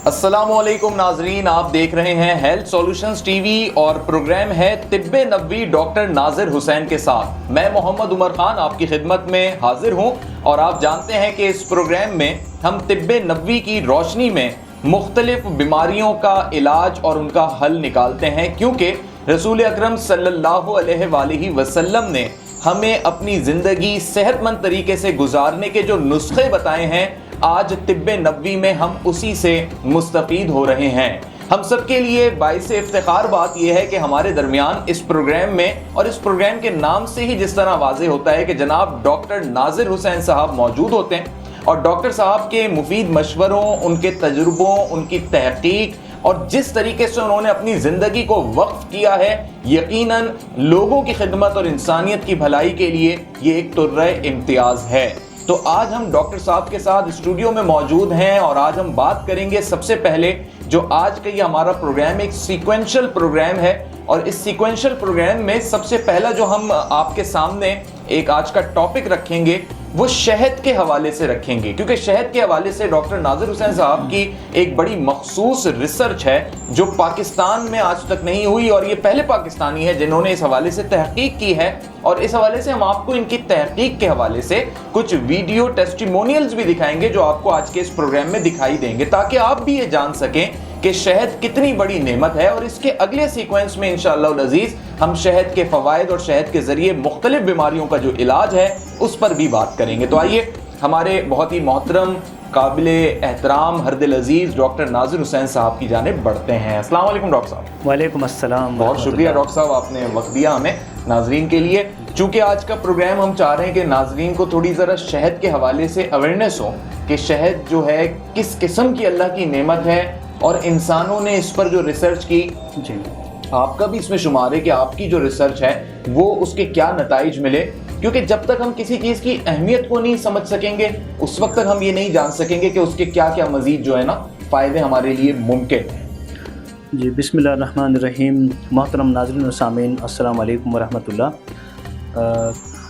अस्सलामुअलैकुम नाजरीन, आप देख रहे हैं हेल्थ सॉल्यूशंस टीवी और प्रोग्राम है तिब्बे नबवी डॉक्टर नाजिर हुसैन के साथ। मैं मोहम्मद उमर खान आपकी खिदमत में हाजिर हूं और आप जानते हैं कि इस प्रोग्राम में हम तिब्बे नबवी की रोशनी में मुख्तलिफ बीमारियों का इलाज और उनका हल निकालते हैं, क्योंकि रसूल अकरम सल्लल्लाहु अलैहि वसल्लम ने हमें अपनी ज़िंदगी सेहतमंद तरीके से गुजारने के जो नुस्खे बताए हैं, आज तिब्बे नबवी में हम उसी से मुस्तफ़ीद हो रहे हैं। हम सबके लिए बाइस इफ्तिखार बात यह है कि हमारे दरमियान इस प्रोग्राम में, और इस प्रोग्राम के नाम से ही जिस तरह वाज़े होता है कि जनाब डॉक्टर नाजिर हुसैन साहब मौजूद होते हैं और डॉक्टर साहब के मुफीद मशवरों, उनके तजुर्बों, उनकी तहकीक और जिस तरीके से उन्होंने अपनी ज़िंदगी को वक्फ किया है, यकीनन लोगों की खिदमत और इंसानियत की भलाई के लिए ये एक तुर्रे इम्तियाज़ है। तो आज हम डॉक्टर साहब के साथ स्टूडियो में मौजूद हैं और आज हम बात करेंगे। सबसे पहले जो आज का ये हमारा प्रोग्राम एक सीक्वेंशियल प्रोग्राम है और इस सीक्वेंशियल प्रोग्राम में सबसे पहला जो हम आपके सामने एक आज का टॉपिक रखेंगे वो शहद के हवाले से रखेंगे, क्योंकि शहद के हवाले से डॉक्टर नाजिर हुसैन साहब की एक बड़ी मखसूस रिसर्च है जो पाकिस्तान में आज तक नहीं हुई और ये पहले पाकिस्तानी है जिन्होंने इस हवाले से तहकीक की है। और इस हवाले से हम आपको इनकी तहकीक के हवाले से कुछ वीडियो टेस्टिमोनियल्स भी दिखाएंगे जो आपको आज के इस प्रोग्राम में दिखाई देंगे, ताकि आप भी ये जान सकें कि शहद कितनी बड़ी नेमत है। और इसके अगले सीक्वेंस में इंशाअल्लाह अज़ीज़ हम शहद के फ़वाइद और शहद के ज़रिए मुख्तलिफ बीमारियों का जो इलाज है उस पर भी बात करेंगे। तो आइए हमारे बहुत ही मोहतरम काबिल एहतराम हरदिल अजीज़ डॉक्टर नाजिर हुसैन साहब की जानिब बढ़ते हैं। अस्सलाम वालेकुम डॉक्टर साहब। वालेकुम अस्सलाम। बहुत शुक्रिया डॉक्टर साहब, आपने वक्त दिया हमें नाजरीन के लिए। चूँकि आज का प्रोग्राम हम चाह रहे हैं कि नाजरीन को थोड़ी ज़रा शहद के हवाले से अवेयरनेस हो कि शहद जो है किस किस्म की अल्लाह की नेमत है और इंसानों ने इस पर जो रिसर्च की, जी आपका भी इसमें शुमार है कि आपकी जो रिसर्च है वो उसके क्या नताइज मिले, क्योंकि जब तक हम किसी चीज़ की अहमियत को नहीं समझ सकेंगे उस वक्त तक हम ये नहीं जान सकेंगे कि उसके क्या क्या मज़ीद जो है ना फ़ायदे हमारे लिए मुमकिन हैं। जी, बिस्मिल्लाहिर्रहमानिर्रहीम। मोहतरम नाज़रीन व सामीन, अस्सलाम वालेकुम व रहमतुल्लाह।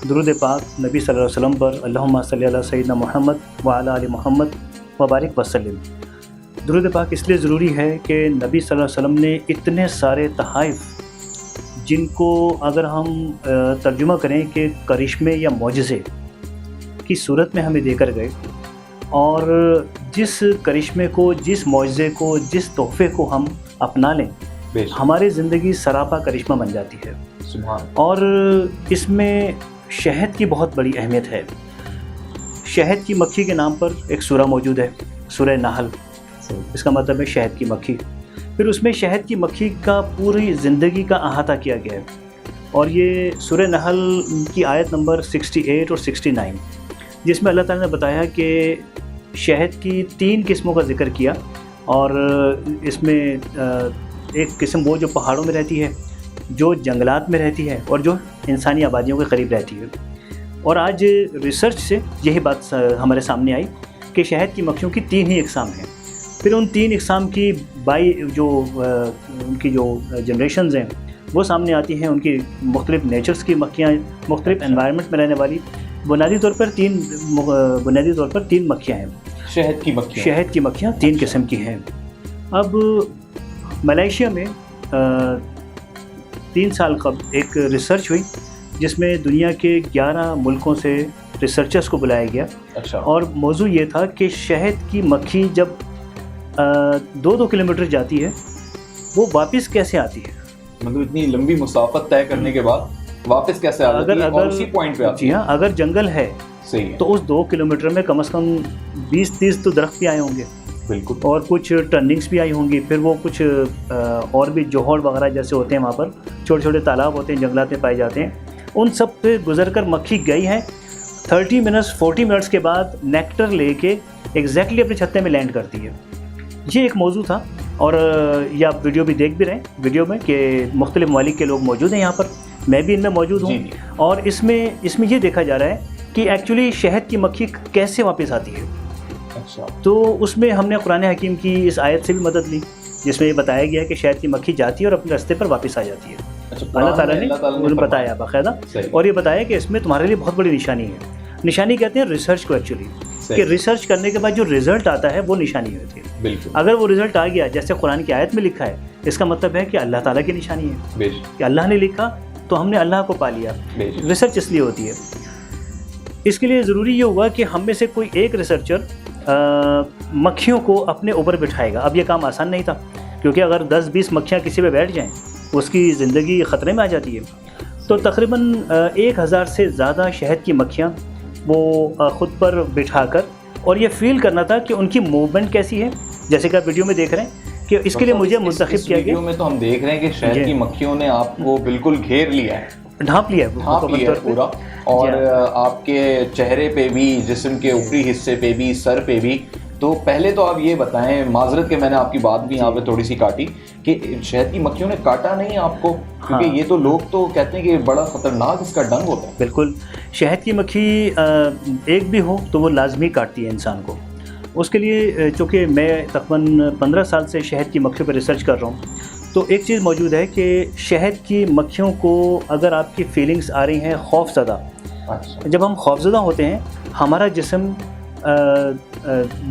दुरूद पाक नबी सल्लल्लाहु अलैहि वसल्लम पर अल्लाहुम्मा सल्ली अला सय्यिदना मुहम्मद व अला आलि मुहम्मद व बारिक वसल्लिम। दुरूद पाक इसलिए ज़रूरी है कि नबी सल्लल्लाहु अलैहि वसल्लम ने इतने सारे तहाइफ जिनको अगर हम तर्जुमा करें कि करिश्मे या मौजज़े की सूरत में हमें देकर गए, और जिस करिश्मे को, जिस मौजज़े को, जिस तोहफ़े को हम अपना लें, हमारी ज़िंदगी सरापा करिश्मा बन जाती है। और इसमें शहद की बहुत बड़ी अहमियत है। शहद की मक्खी के नाम पर एक सूरा मौजूद है, सूरह नहल। इसका मतलब है शहद की मक्खी। फिर उसमें शहद की मक्खी का पूरी ज़िंदगी का अहाता किया गया है और ये सूरह नहल की आयत नंबर 68 और 69, जिसमें अल्लाह ताला ने बताया कि शहद की 3 किस्मों का जिक्र किया। और इसमें एक किस्म वो जो पहाड़ों में रहती है, जो जंगलात में रहती है और जो इंसानी आबादियों के करीब रहती है। और आज रिसर्च से यही बात हमारे सामने आई कि शहद की मक्खियों की 3 ही इकसाम हैं। फिर उन 3 इकसाम की उनकी जो जनरेशन्स हैं वो सामने आती हैं। उनकी मुख्तलिफ नेचर्स की मक्खियाँ, मुख्तलिफ एनवायरनमेंट में रहने वाली बुनियादी तौर पर 3 मक्खियाँ हैं। शहद की मक्खियाँ 3 किस्म की हैं। अब मलेशिया में 3 साल कबल एक रिसर्च हुई जिसमें दुनिया के 11 मुल्कों से रिसर्चर्स को बुलाया गया। अच्छा। और मौजू ये था कि शहद की मक्खी जब 2-2 किलोमीटर जाती है वो वापस कैसे आती है, मतलब इतनी लंबी मुसाफत तय करने के बाद वापस कैसे आती है और उसी पॉइंट पे आती है। जी हाँ, अगर जंगल है सही है, तो उस 2 किलोमीटर में कम से कम 20-30 तो दरख्त भी आए होंगे, बिल्कुल, और कुछ टर्निंग्स भी आई होंगी। फिर वो कुछ और भी जोहड़ वगैरह जैसे होते हैं, वहाँ पर छोटे छोटे तालाब होते हैं, जंगलात में पाए जाते हैं। उन सब पे गुजर कर मक्खी गई है। 40 मिनट्स के बाद नेक्टर लेके एग्जैक्टली अपने छत्ते में लैंड करती है। ये एक मौजू था। और ये आप वीडियो भी देख भी रहे हैं, वीडियो में कि मुख्तलिफ ममालिक के लोग मौजूद हैं यहाँ पर, मैं भी इनमें मौजूद हूँ। और इसमें ये देखा जा रहा है कि एक्चुअली शहद की मक्खी कैसे वापस आती है। अच्छा। तो उसमें हमने कुरान हकीम की इस आयत से भी मदद ली जिसमें ये बताया गया है कि शहद की मक्खी जाती है और अपने रास्ते पर वापस आ जाती है। अच्छा, अल्लाह ताला ने बताया बाकायदा। और ये बताया कि इसमें तुम्हारे लिए बहुत बड़ी निशानी है। निशानी कहते हैं रिसर्च को एक्चुअली, कि रिसर्च करने के बाद जो रिजल्ट आता है वो निशानी होती है। बिल्कुल। अगर वो रिजल्ट आ गया जैसे कुरान की आयत में लिखा है, इसका मतलब है कि अल्लाह ताला की निशानी है कि अल्लाह ने लिखा तो हमने अल्लाह को पा लिया। रिसर्च इसलिए होती है। इसके लिए ज़रूरी ये हुआ कि हम में से कोई एक रिसर्चर मक्खियों को अपने ऊपर बिठाएगा। अब ये काम आसान नहीं था, क्योंकि अगर 10-20 मक्खियाँ किसी पे बैठ जाएं उसकी ज़िंदगी ख़तरे में आ जाती है। तो तकरीबन 1000 से ज़्यादा शहद की मक्खियाँ वो ख़ुद पर बिठाकर, और ये फील करना था कि उनकी मूवमेंट कैसी है, जैसे कि आप वीडियो में देख रहे हैं कि इसके लिए मुझे मुंतखब किया गया। वीडियो में तो हम देख रहे हैं कि शहद की मक्खियों ने आपको बिल्कुल घेर लिया है, ढांप लिया है पूरा, और आपके चेहरे पे भी, जिस्म के ऊपरी हिस्से पे भी, सर पे भी। तो पहले तो आप ये बताएं, माजरत के मैंने आपकी बात भी यहाँ पे थोड़ी सी काटी, कि शहद की मक्खियों ने काटा नहीं आपको? क्योंकि ये तो लोग तो कहते हैं कि बड़ा ख़तरनाक इसका डंग होता है। बिल्कुल, शहद की मक्खी एक भी हो तो वो लाजमी काटती है इंसान को। उसके लिए चूँकि मैं तकरीबन 15 साल से शहद की मक्खियों पर रिसर्च कर रहा हूँ, तो एक चीज़ मौजूद है कि शहद की मक्खियों को अगर आपकी फीलिंग्स आ रही हैं खौफज़दा, जब हम खौफज़दा होते हैं हमारा जिस्म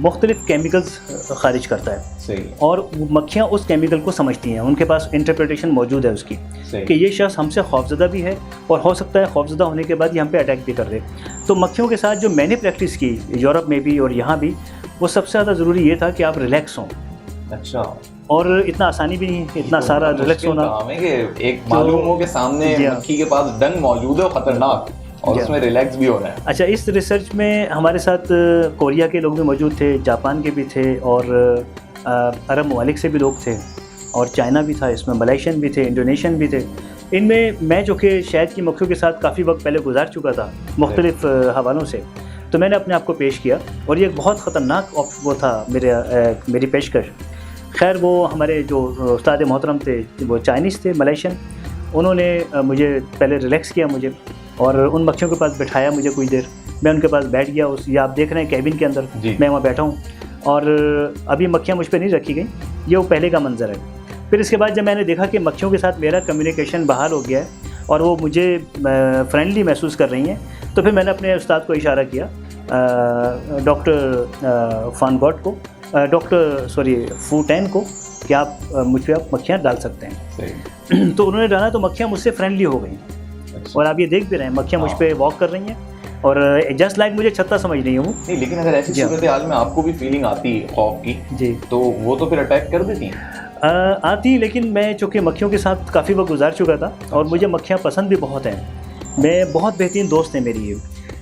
मुख्तलिफ़ केमिकल्स खारिज करता है। सही। और मक्खियाँ उस केमिकल को समझती हैं, उनके पास इंटरप्रिटेशन मौजूद है उसकी कि ये शख्स हमसे खौफज़दा भी है और हो सकता है खौफज़दा होने के बाद ये हम पे अटैक भी कर दे। तो मक्खियों के साथ जो मैंने प्रैक्टिस की यूरोप में भी और यहाँ भी, वो सबसे ज़्यादा ज़रूरी ये था कि आप रिलैक्स हों। अच्छा। और इतना आसानी भी नहीं है इतना सारा रिलैक्स होना। एक मालूम हो के सामने मक्खी के पास डंग मौजूद है खतरनाक, और उसमें रिलैक्स भी हो रहा है। अच्छा, इस रिसर्च में हमारे साथ कोरिया के लोग भी मौजूद थे, जापान के भी थे, और अरब ममालिक से भी लोग थे, और चाइना भी था, इसमें मलेशियन भी थे, इंडोनेशियन भी थे। इनमें मैं जो कि शहद की मक्खियों के साथ काफ़ी वक्त पहले गुजार चुका था मुख्तलिफ़ हवालों से, तो मैंने अपने आप को पेश किया, और ये बहुत ख़तरनाक वो था मेरी पेशकश। खैर, वो हमारे जो उस्ताद मोहतरम थे वो चाइनीज़ थे, मलेशियन, उन्होंने मुझे पहले रिलैक्स किया मुझे, और उन मक्खियों के पास बिठाया मुझे कुछ देर। मैं उनके पास बैठ गया, ये आप देख रहे हैं कैबिन के अंदर मैं वहाँ बैठा हूँ, और अभी मक्खियाँ मुझ पर नहीं रखी गई, ये वो पहले का मंजर है। फिर इसके बाद जब मैंने देखा कि मक्खियों के साथ मेरा कम्युनिकेशन बहाल हो गया है और वो मुझे फ्रेंडली महसूस कर रही हैं, तो फिर मैंने अपने उस्ताद को इशारा किया, डॉक्टर फानगॉट को, फूटैन को, कि आप मुझ पर आप मक्खियाँ डाल सकते हैं। तो उन्होंने डाला तो मक्खियाँ मुझसे फ्रेंडली हो गई। अच्छा। और आप ये देख भी रहे हैं मक्खियाँ मुझ पे वॉक कर रही हैं, और जस्ट लाइक मुझे छत्ता समझ रही हूँ। नहीं, लेकिन अगर ऐसी सूरत हाल में आपको भी फीलिंग आती है खौफ की, जी, तो वो तो फिर अटैक कर देती हैं? आती, लेकिन मैं चूँकि मक्खियों के साथ काफ़ी वक्त गुजार चुका था, और मुझे मक्खियाँ पसंद भी बहुत हैं। मैं बहुत बेहतरीन दोस्त हैं मेरी ये,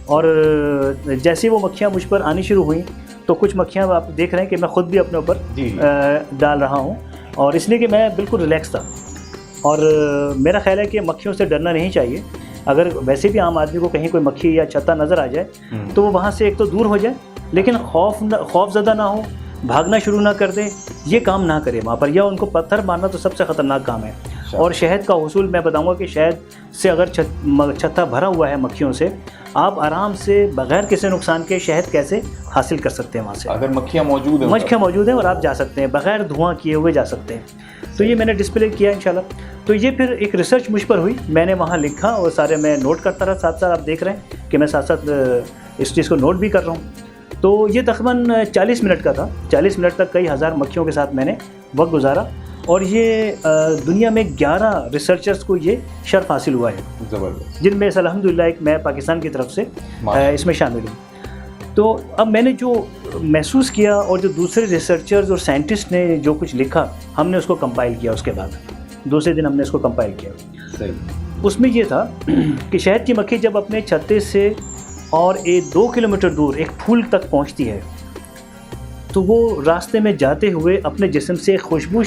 और जैसे वो मक्खियाँ मुझ पर आनी शुरू हुई, तो कुछ मक्खियाँ आप देख रहे हैं कि मैं ख़ुद भी अपने ऊपर डाल रहा हूँ, और इसलिए कि मैं बिल्कुल रिलैक्स था। और मेरा ख्याल है कि मक्खियों से डरना नहीं चाहिए। अगर वैसे भी आम आदमी को कहीं कोई मक्खी या छत्ता नज़र आ जाए, तो वो वहाँ से एक तो दूर हो जाए, लेकिन खौफज़दा ना हो, भागना शुरू ना कर दे, ये काम ना करे वहाँ पर, या उनको पत्थर मारना तो सबसे ख़तरनाक काम है। और शहद का हुसूल मैं बताऊँगा कि शहद से अगर छत्ता भरा हुआ है मक्खियों से, आप आराम से बग़ैर किसी नुकसान के शहद कैसे हासिल कर सकते हैं वहाँ से, अगर मक्खियाँ मौजूद हैं और आप जा सकते हैं बग़ैर धुआं किए हुए जा सकते हैं। तो ये मैंने डिस्प्ले किया इंशाल्लाह। तो ये फिर एक रिसर्च मुझ पर हुई, मैंने वहाँ लिखा और सारे मैं नोट करता रहा, साथ साथ आप देख रहे हैं कि मैं साथ साथ इस चीज़ को नोट भी कर रहा हूँ। तो ये तकरीबन 40 मिनट का था। 40 मिनट तक कई हज़ार मक्खियों के साथ मैंने वक्त गुजारा, और ये दुनिया में 11 रिसर्चर्स को ये शर्फ हासिल हुआ है, ज़बरदस्त, जिनमें से अल्हम्दुलिल्लाह एक मैं पाकिस्तान की तरफ से इसमें शामिल हूँ। तो अब मैंने जो महसूस किया और जो दूसरे रिसर्चर्स और साइंटिस्ट ने जो कुछ लिखा, हमने उसको कंपाइल किया। उसके बाद दूसरे दिन हमने इसको कंपाइल किया। सही। उसमें ये था कि शहद की मक्खी जब अपने छत्ते से और 2 किलोमीटर दूर एक फूल तक पहुंचती है, तो वो रास्ते में जाते हुए अपने जिस्म से खुशबू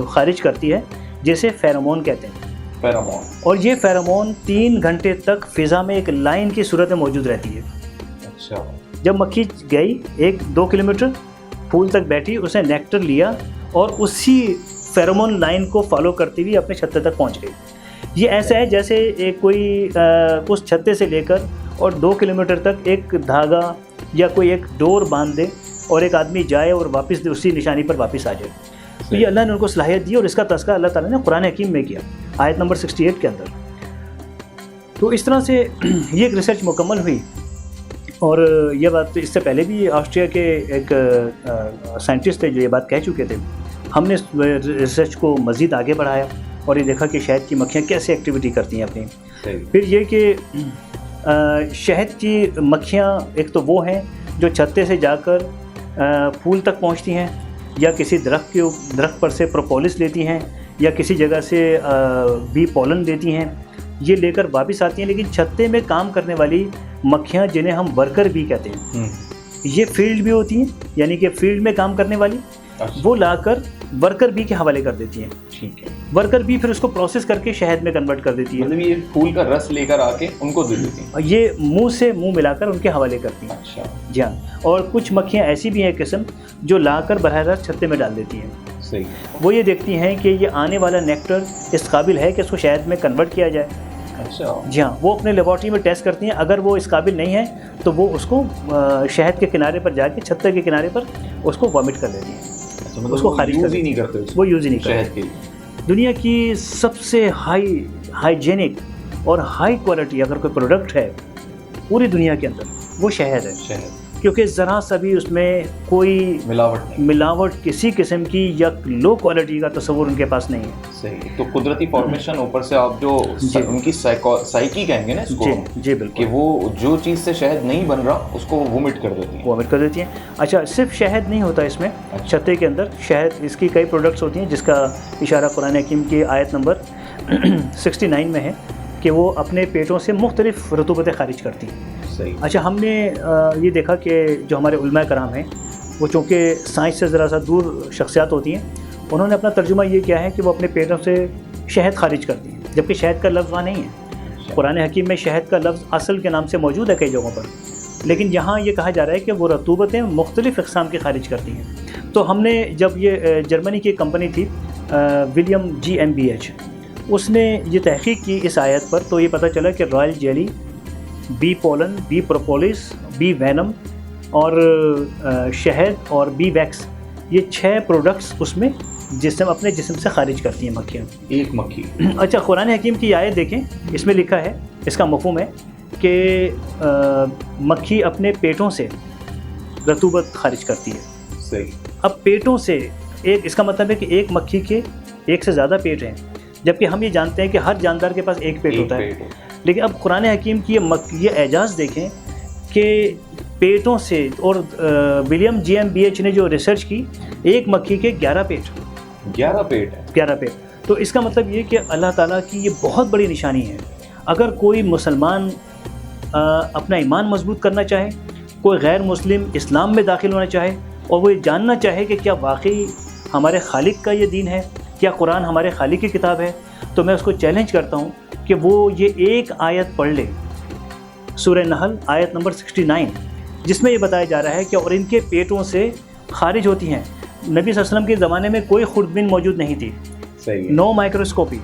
खारिज करती है, जिसे फेरोमोन कहते हैं। फेरोमोन। और ये फेरोमोन 3 घंटे तक फ़िज़ा में एक लाइन की सूरत में मौजूद रहती है। अच्छा। जब जब मक्खी गई 1-2 किलोमीटर फूल तक बैठी, उसने नेक्टर लिया और उसी फेरोमोन लाइन को फॉलो करती हुई अपने छत्ते तक पहुंच गई। ये ऐसा है जैसे एक कोई उस छत्ते से लेकर और 2 किलोमीटर तक एक धागा या कोई एक डोर बांध दे और एक आदमी जाए और वापस उसी निशानी पर वापस आ जाए। तो ये अल्लाह ने उनको सलाहियत दी और इसका तज़किरा अल्लाह ताला ने कुरान हकीम में किया, आयत नंबर 68 के अंदर। तो इस तरह से ये एक रिसर्च मुकम्मल हुई और ये बात इससे पहले भी ऑस्ट्रिया के एक साइंटिस्ट थे जो ये बात कह चुके थे। हमने इस रिसर्च को मज़ीद आगे बढ़ाया और ये देखा कि शहद की मक्खियाँ कैसे एक्टिविटी करती हैं अपनी। फिर ये कि शहद की मक्खियाँ एक तो वो हैं जो छत्ते से जाकर फूल तक पहुँचती हैं, या किसी दरख्त पर से प्रोपोलिस लेती हैं, या किसी जगह से बी पॉलन लेती हैं, ये लेकर वापस आती हैं। लेकिन छत्ते में काम करने वाली मक्खियाँ जिन्हें हम वर्कर बी कहते हैं, ये फील्ड भी होती हैं, यानी कि फील्ड में काम करने वाली, वो लाकर वर्कर बी के हवाले कर देती हैं। ठीक है। वर्कर बी फिर उसको प्रोसेस करके शहद में कन्वर्ट कर देती है। मतलब ये फूल का रस लेकर आके उनको दे देती हैं। ये मुंह से मुंह मिलाकर उनके हवाले करती हैं। अच्छा। जी हाँ। और कुछ मक्खियाँ ऐसी भी हैं किस्म जो लाकर बराह रास्त छत्ते में डाल देती हैं। सही। वो ये देखती हैं कि ये आने वाला नेक्टर इस काबिल है कि इसको शहद में कन्वर्ट किया जाए। अच्छा। जी हाँ। वो अपने लेबॉर्ट्री में टेस्ट करती हैं, अगर वो इस काबिल नहीं है तो वो उसको शहद के किनारे पर जाके, छत्ते के किनारे पर उसको वॉमिट कर देती हैं। मतलब उसको खारिज यूज़ ही नहीं करते, वो यूज़ ही नहीं करते। शहद के लिए दुनिया की सबसे हाइजेनिक और हाई क्वालिटी अगर कोई प्रोडक्ट है पूरी दुनिया के अंदर, वो शहद है। शहद, क्योंकि ज़रा सा भी उसमें कोई मिलावट किसी किस्म की या लो क्वालिटी का तस्वुर उनके पास नहीं है। सही। तो कुदरती फॉर्मेशन, ऊपर से आप जो उनकी साइकी कहेंगे ना इसको, जी बिल्कुल, कि वो जो चीज़ से शहद नहीं बन रहा उसको वोमिट कर देती हैं। अच्छा, सिर्फ शहद नहीं होता इसमें। छत्ते के अंदर शहद, इसकी कई प्रोडक्ट्स होती हैं जिसका इशारा कुरान हकीम की आयत नंबर 69 में है कि वो अपने पेटों से मुख्तलिफ रतूबतें खारिज करती हैं। सही। अच्छा, हमने ये देखा कि जो हमारे उलमा कराम हैं वो चूँकि साइंस से ज़रा सा दूर शख्सियात होती हैं, उन्होंने अपना तर्जुमा ये किया है कि वो अपने पेटों से शहद खारिज करती हैं, जबकि शहद का लफ्ज़ वहाँ नहीं है। कुरान हकीम में शहद का लफ्ज़ असल के नाम से मौजूद है कई जगहों पर, लेकिन यहाँ ये कहा जा रहा है कि वो रतूबतें मुख्तलिफ़ अक़साम की खारिज करती हैं। तो हमने जब ये जर्मनी की कंपनी थी विलियम GmbH, उसने ये तहक़ीक़ की इस आयत पर, तो ये पता चला कि royal jelly, bee pollen, bee propolis, bee venom और शहद और बी वैक्स, ये 6 प्रोडक्ट्स उसमें जिसम अपने जिस्म से खारिज करती हैं मक्खियाँ। एक मक्खी। अच्छा, कुरान हकीम की आयत देखें, इसमें लिखा है, इसका मफ़हूम है कि मक्खी अपने पेटों से रतूबत खारिज करती है। सही। अब पेटों से एक, इसका मतलब है कि एक मक्खी के एक से ज़्यादा पेट हैं, जबकि हम ये जानते हैं कि हर जानदार के पास एक पेट होता है। लेकिन अब कुरान हकीम की ये एजाज़ देखें कि पेटों से, और विलियम GmbH ने जो रिसर्च की, एक मक्खी के 11 पेट है। 11 पेट। तो इसका मतलब ये कि अल्लाह ताला की ये बहुत बड़ी निशानी है। अगर कोई मुसलमान अपना ईमान मजबूत करना चाहे, कोई गैर मुस्लिम इस्लाम में दाखिल होना चाहे, और वो ये जानना चाहे कि क्या वाकई हमारे खालिक का ये दीन है, क्या कुरान हमारे खालिक की किताब है, तो मैं उसको चैलेंज करता हूँ कि वो ये एक आयत पढ़ ले, सूरह नहल आयत नंबर 69, जिसमें ये बताया जा रहा है कि और इनके पेटों से खारिज होती हैं। नबी सल्लल्लाहु अलैहि वसल्लम के ज़माने में कोई खुर्दबिन मौजूद नहीं थी। सही है। No microscopy.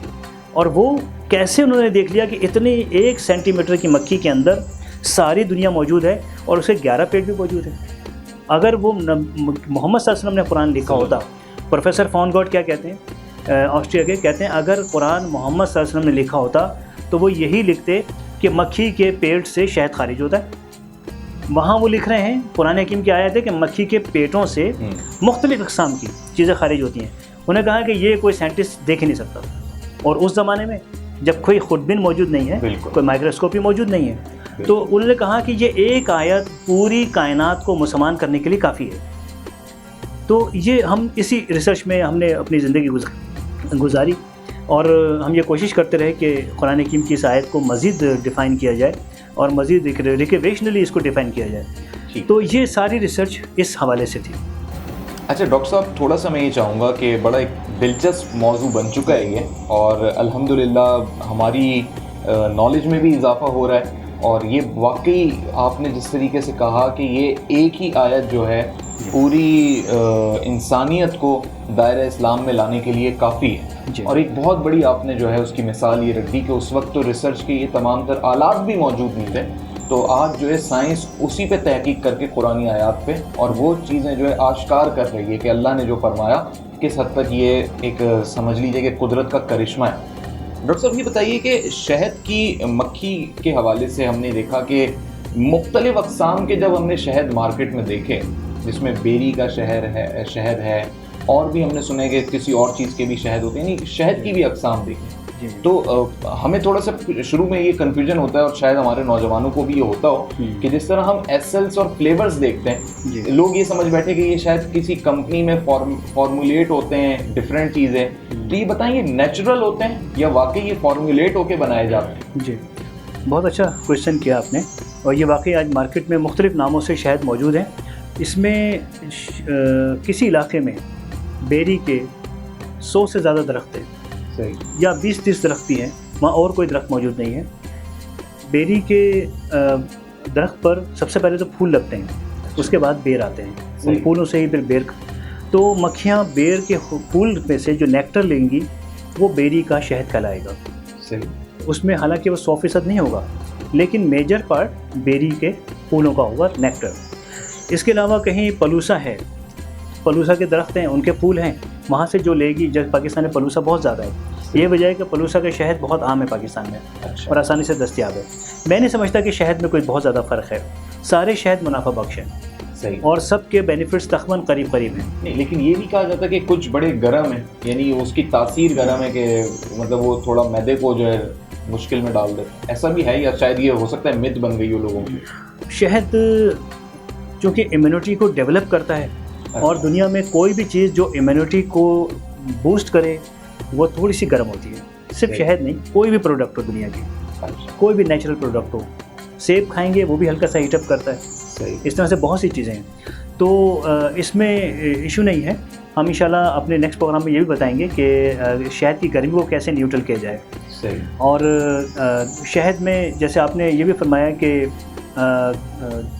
और वो कैसे उन्होंने देख लिया कि इतनी 1 सेंटीमीटर की मक्खी के अंदर सारी दुनिया मौजूद है और उसे 11 पेट भी मौजूद है। अगर वो मोहम्मद सल्लल्लाहु अलैहि वसल्लम ने कुरान लिखा होता, प्रोफेसर फॉनगॉट क्या कहते हैं, ऑस्ट्रिया के, कहते हैं अगर कुरान मोहम्मद सल्लल्लाहु अलैहि वसल्लम ने लिखा होता तो वो यही लिखते कि मक्खी के पेट से शहद खारिज होता है। वहाँ वो लिख रहे हैं, कुरान हकीम की आयत है कि मक्खी के पेटों से मुख्तलिफ़ अक़साम की चीज़ें खारिज होती हैं। उन्हें कहा कि ये कोई साइंटिस्ट देख ही नहीं सकता। और उस ज़माने में जब कोई खुर्दबिन मौजूद नहीं है, कोई माइक्रोस्कोपी मौजूद नहीं है, तो उन्होंने कहा कि ये एक आयत पूरी कायनात को मुसलमान करने के लिए काफ़ी है। तो ये हम इसी रिसर्च में हमने अपनी ज़िंदगी गुजारी, और हम ये कोशिश करते रहे कि कुरान हकीम की इस आयत को मज़ीद डिफ़ाइन किया जाए और मज़ीद रिकवेशनली इसको डिफ़ाइन किया जाए। तो ये सारी रिसर्च इस हवाले से थी। अच्छा डॉक्टर साहब, थोड़ा सा मैं ये चाहूँगा कि बड़ा एक दिलचस्प मौजू बन चुका है ये, और अल्हम्दुलिल्लाह हमारी नॉलेज में भी इजाफ़ा हो रहा है। और ये वाकई आपने जिस तरीके से कहा कि ये एक ही आयत जो है पूरी इंसानियत को दायरा इस्लाम में लाने के लिए काफ़ी है। और एक बहुत बड़ी आपने जो है उसकी मिसाल ये रख दी कि उस वक्त तो रिसर्च के ये तमाम तर आलात भी मौजूद नहीं थे, तो आज जो है साइंस उसी पे तहकीक करके कुरानी आयात पे और वो चीज़ें जो है आश्कार कर रही है कि अल्लाह ने जो फरमाया किस हद तक ये एक समझ लीजिए कि कुदरत का करिश्मा है। डॉक्टर साहब ये बताइए कि शहद की मक्खी के हवाले से हमने देखा कि मुख्तलिफ अक़साम के जब हमने शहद मार्केट में देखे, जिसमें बेरी का शहद है और भी हमने सुने कि किसी और चीज़ के भी शहद होते हैं, यानी शहद की भी अक़साम देखें, तो हमें थोड़ा सा शुरू में ये कन्फ्यूजन होता है और शायद हमारे नौजवानों को भी ये होता हो कि जिस तरह हम एसेंस और फ्लेवर्स देखते हैं, लोग ये समझ बैठे कि ये शायद किसी कंपनी में फॉर्मुलेट होते हैं डिफरेंट चीज़ें। तो ये बताएं, ये नेचुरल होते हैं या वाकई ये फॉर्मुलेट होके बनाए जाते हैं? जी, बहुत अच्छा क्वेश्चन किया आपने। और ये वाकई आज मार्केट में मुख्तलिफ नामों से शहद मौजूद हैं। इसमें किसी इलाके में बेरी के 100 से ज़्यादा दरख्त हैं, सही, या 20-30 दरख्त भी हैं, वहाँ और कोई दरख्त मौजूद नहीं है। बेरी के दरख्त पर सबसे पहले तो फूल लगते हैं, उसके बाद बेर आते हैं, उन फूलों से ही फिर बेर। तो मक्खियाँ बेर के फूल में से जो नेक्टर लेंगी वो बेरी का शहद कहलाएगा। सही, उसमें हालांकि वो 100% नहीं होगा, लेकिन मेजर पार्ट बेरी के फूलों का होगा, नेक्टर। इसके अलावा कहीं पलूसा है, पलूसा के दरख्त हैं, उनके फूल हैं, वहाँ से जो लेगी, जब पाकिस्तान में पलूसा बहुत ज़्यादा है, ये वजह है कि पलूसा का शहद बहुत आम है पाकिस्तान में। अच्छा। और आसानी से दस्तयाब है। मैं नहीं समझता कि शहद में कोई बहुत ज़्यादा फ़र्क है, सारे शहद मुनाफा बख्श हैं। सही, और सब के बेनिफिट्स तकरीबन करीब करीब हैं। नहीं, लेकिन ये भी कहा जाता है कि कुछ बड़े गर्म है, यानी उसकी तासीर गर्म है कि मतलब वो थोड़ा मैदे को जो है मुश्किल में डाल दे, ऐसा भी है या शायद ये हो सकता है मिथ बन गई हो लोगों की? शहद चूँकि इम्यूनिटी को डेवलप करता है, और दुनिया में कोई भी चीज़ जो इम्यूनिटी को बूस्ट करे वो थोड़ी सी गर्म होती है। सिर्फ शहद नहीं, कोई भी प्रोडक्ट हो दुनिया की, कोई भी नेचुरल प्रोडक्ट हो, सेब खाएंगे वो भी हल्का सा हीटअप करता है। सही, इस तरह से बहुत सी चीज़ें हैं। तो इसमें इशू नहीं है। हम इंशाल्लाह अपने नेक्स्ट प्रोग्राम में ये भी बताएंगे कि शहद की गर्मी को कैसे न्यूट्रल किया जाए। सही, और शहद में जैसे आपने ये भी फरमाया कि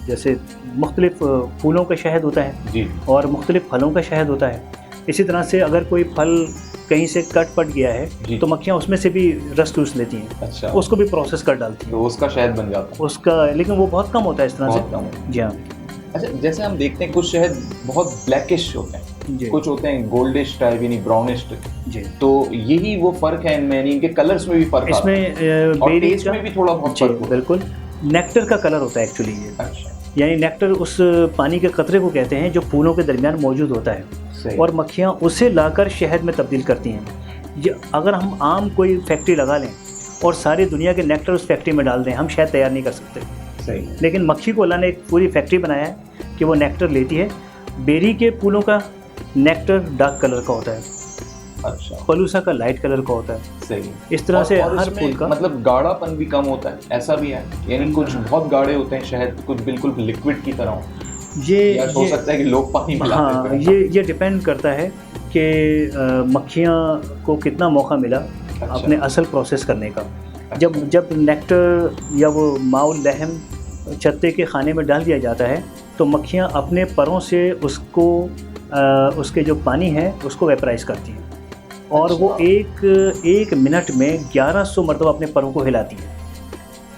जैसे मुख्तलिफ फूलों का शहद होता है जी, और मुख्तलिफ फलों का शहद होता है। इसी तरह से अगर कोई फल कहीं से कट पट गया है तो मक्खियाँ उसमें से भी रस चूस लेती हैं। अच्छा, उसको भी प्रोसेस कर डालती हैं, तो उसका शहद बन जाता है उसका, लेकिन वो बहुत कम होता है इस तरह बहुत कम से। जी हाँ। अच्छा, जैसे हम देखते हैं कुछ शहद बहुत ब्लैकिश होते हैं, कुछ होते हैं गोल्डिश टाइप यानी ब्राउनिश जी, तो यही वो फ़र्क है इनमें, यानी इनके कलर्स में भी फ़र्क आता है इसमें और बेरी टेस्ट में भी थोड़ा बहुत जी फ़र्क होता है। बिल्कुल। नेक्टर का कलर होता है एक्चुअली ये, अच्छा, यानी नेक्टर उस पानी के कतरे को कहते हैं जो फूलों के दरमियान मौजूद होता है, सही, और मक्खियाँ उसे लाकर शहद में तब्दील करती हैं। ये अगर हम आम कोई फैक्ट्री लगा लें और सारी दुनिया के नेक्टर उस फैक्ट्री में डाल दें, हम शहद तैयार नहीं कर सकते। सही, लेकिन मक्खी को अल्लाह ने एक पूरी फैक्ट्री बनाया है कि वो नेक्टर लेती है। बेरी के फूलों का नेक्टर डार्क कलर का होता है, अच्छा, पलूसा का लाइट कलर का होता है। सही, इस तरह से और हर इसमें फूल का मतलब गाढ़ापन भी कम होता है, ऐसा भी है, यानी कुछ बहुत गाढ़े होते हैं शहद, कुछ बिल्कुल लिक्विड की तरह हो, या हो सकता है कि लोग पानी मिलाते हैं। ये डिपेंड करता है कि मक्खियाँ को कितना मौका मिला अपने असल प्रोसेस करने का। जब नेक्टर या वो माउल लहम छत्ते के खाने में डाल दिया जाता है तो मक्खियाँ अपने परों से उसको उसके जो पानी है उसको वेपराइज करती हैं, और वो एक मिनट में 1100 मरतबा अपने परों को हिलाती हैं।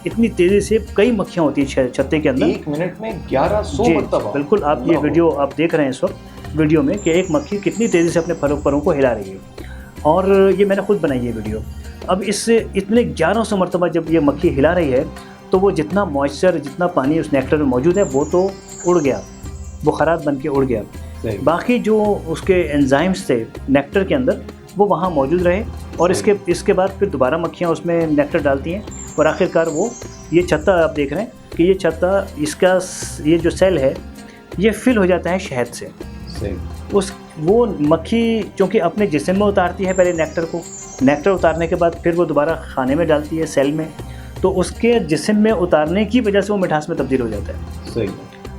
इतनी तेज़ी से कई मक्खियाँ होती हैं छत्ते के अंदर। एक मिनट में 1100 मरतबा? बिल्कुल, आप ये वीडियो आप देख रहे हैं इस वक्त वीडियो में कि एक मक्खी कितनी तेज़ी से अपने परों को हिला रही है, और ये मैंने खुद बनाई है वीडियो। अब इससे इतने 1100 मरतबा जब ये मक्खी हिला रही है तो वो जितना मॉइस्चर, जितना पानी उस नेक्टर में मौजूद है वो तो उड़ गया, वो ख़राब बन के उड़ गया। बाकी जो उसके एंजाइम्स थे नेक्टर के अंदर वो वहाँ मौजूद रहे, और इसके बाद फिर दोबारा मक्खियाँ उसमें नेक्टर डालती हैं, और आखिरकार वो ये छत्ता आप देख रहे हैं कि ये छत्ता, इसका ये जो सेल है ये फिल हो जाता है शहद से। वो मक्खी चूँकि अपने जिस्म में उतारती है पहले नेक्टर को, नेक्टर उतारने के बाद फिर वो दोबारा खाने में डालती है सेल में, तो उसके जिस्म में उतारने की वजह से वो मिठास में तब्दील हो जाता है। सही,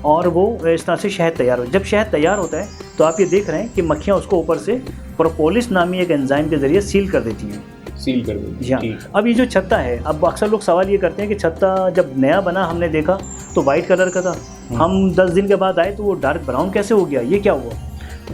और वो इस तरह से शहद तैयार हो। जब शहद तैयार होता है तो आप ये देख रहे हैं कि मक्खियाँ उसको ऊपर से प्रोपोलिस नामी एक एंजाइम के ज़रिए सील कर देती हैं। सील कर देती हैं। हाँ। अब ये जो छत्ता है, अब अक्सर लोग सवाल ये करते हैं कि छत्ता जब नया बना हमने देखा तो वाइट कलर का था, हम 10 दिन के बाद आए तो वो डार्क ब्राउन कैसे हो गया, ये क्या हुआ?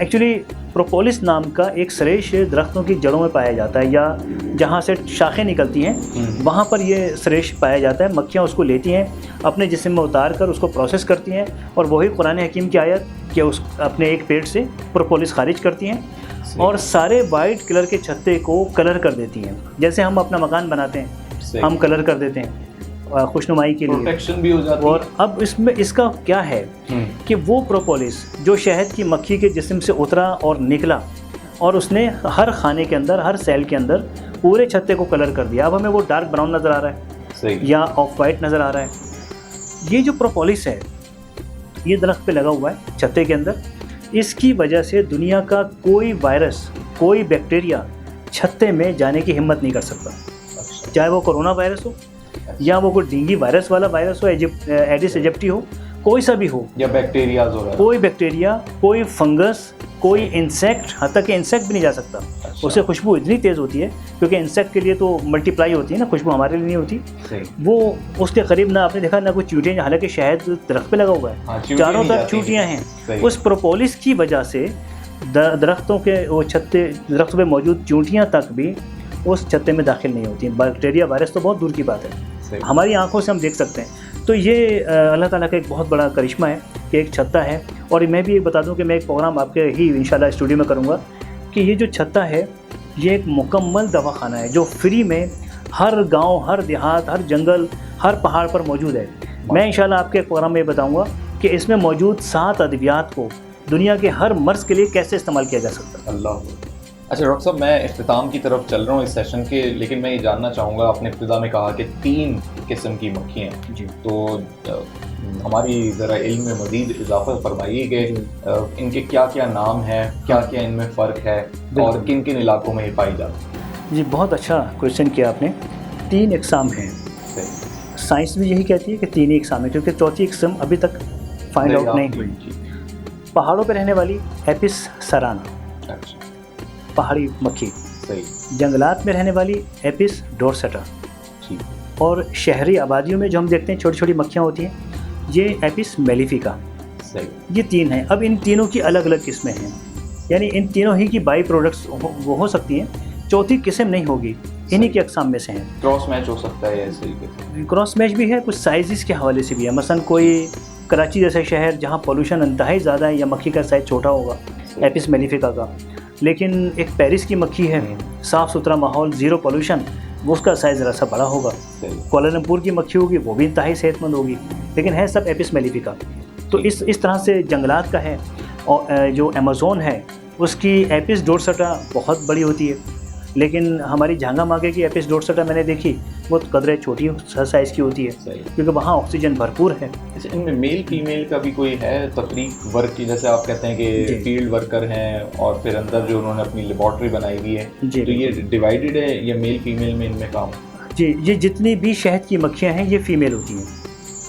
एक्चुअली प्रोपोलिस नाम का एक सरेश दरख्तों की जड़ों में पाया जाता है, या जहाँ से शाखें निकलती हैं वहाँ पर ये सरेश पाया जाता है। मक्खियाँ उसको लेती हैं, अपने जिस्म में उतार कर उसको प्रोसेस करती हैं, और वही कुरान हकीम की आयत कि उस अपने एक पेट से प्रोपोलिस खारिज करती हैं और सारे वाइट कलर के छत्ते को कलर कर देती हैं। जैसे हम अपना मकान बनाते हैं हम कलर कर देते हैं, खुशनुमाई के लिए, प्रोटेक्शन भी हो जाती और अब इसमें इसका क्या है कि वो प्रोपोलिस जो शहद की मक्खी के जिस्म से उतरा और निकला और उसने हर खाने के अंदर, हर सेल के अंदर पूरे छत्ते को कलर कर दिया। अब हमें वो डार्क ब्राउन नज़र आ रहा है सही, या ऑफ वाइट नज़र आ रहा है। ये जो प्रोपोलिस है ये दरख्त पे लगा हुआ है छत्ते के अंदर, इसकी वजह से दुनिया का कोई वायरस, कोई बैक्टीरिया छत्ते में जाने की हिम्मत नहीं कर सकता। चाहे वो कोरोना वायरस हो या वो कोई डेंगू वायरस वाला वायरस हो, एडिस एजिप्टी हो, कोई सा भी हो, या बैक्टीरिया हो रहा है, कोई बैक्टीरिया, कोई फंगस, कोई इंसेक्ट, यहाँ तक कि इंसेक्ट भी नहीं जा सकता। उससे खुशबू इतनी तेज़ होती है, क्योंकि इंसेक्ट के लिए तो मल्टीप्लाई होती है ना, खुशबू हमारे लिए नहीं होती। वो उसके करीब ना, आपने देखा ना कोई चींटियाँ, हालांकि शहद दरख्त पे लगा हुआ है, चारों तरफ चींटियाँ हैं। उस प्रोपोलिस की वजह से दरख्तों के वो छत्ते, दरख्तों पे मौजूद चींटियाँ तक भी उस छत्ते में दाखिल नहीं होती। बैक्टीरिया वायरस तो बहुत दूर की बात है, हमारी आंखों से हम देख सकते हैं। तो ये अल्लाह ताला का एक बहुत बड़ा करिश्मा है कि एक छत्ता है। और मैं भी बता दूं कि मैं एक प्रोग्राम आपके ही इंशाल्लाह स्टूडियो में करूंगा कि ये जो छत्ता है ये एक मुकम्मल दवाखाना है जो फ्री में हर गांव, हर देहात, हर जंगल, हर पहाड़ पर मौजूद है। मैं इंशाल्लाह आपके एक प्रोग्राम में बताऊँगा कि इसमें मौजूद 7 अद्वियात को दुनिया के हर मर्ज़ के लिए कैसे इस्तेमाल किया जा सकता है। अल्लाह। अच्छा डॉक्टर साहब, मैं इख्तिताम की तरफ चल रहा हूँ इस सेशन के, लेकिन मैं ये जानना चाहूँगा, आपने इब्तिदा में कहा कि 3 किस्म की मक्खियाँ हैं जी, तो हमारी ज़रा इल्म में मज़ीद इजाफा फरमाइए कि इनके क्या क्या नाम हैं, क्या क्या इनमें फ़र्क है और किन किन इलाकों में ये पाई जाती है। जी, बहुत अच्छा क्वेश्चन किया आपने। 3 इकसाम हैं, साइंस भी यही कहती है कि 3 ही इकसाम है, क्योंकि चौथी इकस्म अभी तक फाइंड आउट नहीं हुई। पहाड़ों पर रहने वाली एपिस सराना, पहाड़ी मक्खी, सही। जंगलात में रहने वाली एपिस डोरसेटा, और शहरी आबादियों में जो हम देखते हैं छोटी छोटी मक्खियाँ होती हैं, ये एपिस मेलिफिका। सही। ये 3 हैं। अब इन तीनों की अलग अलग किस्में हैं, यानी इन तीनों ही की बाई प्रोडक्ट्स वो हो सकती हैं, चौथी किस्म नहीं होगी, इन्हीं के अक़साम में से हैं। क्रॉस मैच हो सकता है ऐसे, क्रॉस मैच भी है, कुछ साइज़ के हवाले से भी है। मसलन कोई कराची जैसा शहर जहाँ पोल्यूशन इंतहाई ज़्यादा है या मक्खी का साइज़ छोटा होगा एपिस मेलिफिका का, लेकिन एक पेरिस की मक्खी है, साफ़ सुथरा माहौल, ज़ीरो पोल्यूशन, वो उसका साइज़ ज़रा सा बड़ा होगा। कोलालमपुर की मक्खी होगी, वो भी इंतहाई सेहतमंद होगी, लेकिन है सब एपिस मेलिफिका। तो इस तरह से जंगलात का है। और जो अमेज़ोन है उसकी एपिस डोरसेटा बहुत बड़ी होती है, लेकिन हमारी झांगा मागे की एपिस डोरसेटा मैंने देखी, वो कदरे छोटी साइज़ की होती है, क्योंकि वहाँ ऑक्सीजन भरपूर है। अच्छा, इनमें मेल फीमेल का भी कोई है तफरीक वर्क की, जैसे आप कहते हैं कि फील्ड वर्कर हैं और फिर अंदर जो उन्होंने अपनी लेबॉर्ट्री बनाई हुई है, तो ये डिवाइडेड है या मेल फीमेल में इनमें काम? जी, ये जितनी भी शहद की मक्खियाँ हैं ये फीमेल होती हैं।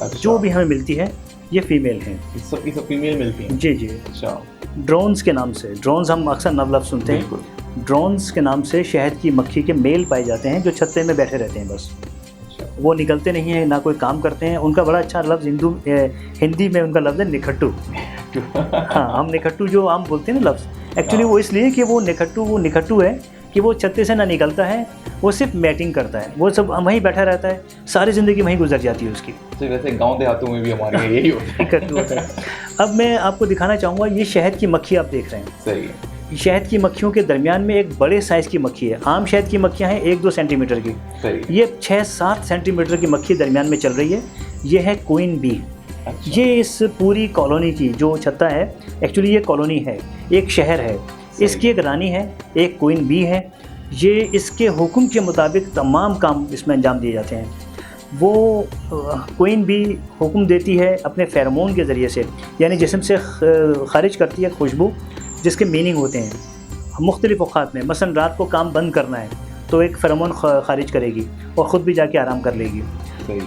अच्छा। जो भी हमें मिलती है ये फीमेल हैं, सब की सब फीमेल मिलती हैं? जी जी। अच्छा। ड्रोन्स के नाम से, ड्रोन्स हम अक्सर नवलफ्ज़ सुनते हैं, ड्रोन्स के नाम से शहद की मक्खी के मेल पाए जाते हैं जो छत्ते में बैठे रहते हैं बस। वो निकलते नहीं हैं, ना कोई काम करते हैं। उनका बड़ा अच्छा लफ्ज़ हिंदी में उनका लफ्ज़ है निखट्टू। हाँ, हम निखट्टू जो आम बोलते हैं ना लफ्ज़, एक्चुअली वो इसलिए कि वो निखट्टू है कि वो छत्ते से ना निकलता है, वो सिर्फ मैटिंग करता है, वो सब वहीं बैठा रहता है, सारी ज़िंदगी वहीं गुजर जाती है उसकी। तो वैसे गांव देहातों में भी हमारे यहाँ यही होता है। निखट्टू होता है। अब मैं आपको दिखाना चाहूँगा, ये शहद की मक्खी आप देख रहे हैं। सही है। शहद की मक्खियों के दरमियान में एक बड़े साइज़ की मक्खी है। आम शहद की मक्खियाँ हैं 1-2 सेंटीमीटर की, ये 6-7 सेंटीमीटर की मक्खी दरमियान में चल रही है। ये है क्वीन बी। अच्छा। ये इस पूरी कॉलोनी की जो छत्ता है, एक्चुअली ये कॉलोनी है, एक शहर है, इसकी एक रानी है, एक क्वीन बी है। ये इसके हुक्म के मुताबिक तमाम काम इसमें अंजाम दिए जाते हैं। वो क्वीन बी हुक्म देती है अपने फेरोमोन के ज़रिए से, यानी जिस्म से खारिज करती है खुशबू, जिसके मीनिंग होते हैं मुख्तलिफ औक़ात में। मसलन रात को काम बंद करना है तो एक फेरोमोन खारिज करेगी और ख़ुद भी जाके आराम कर लेगी।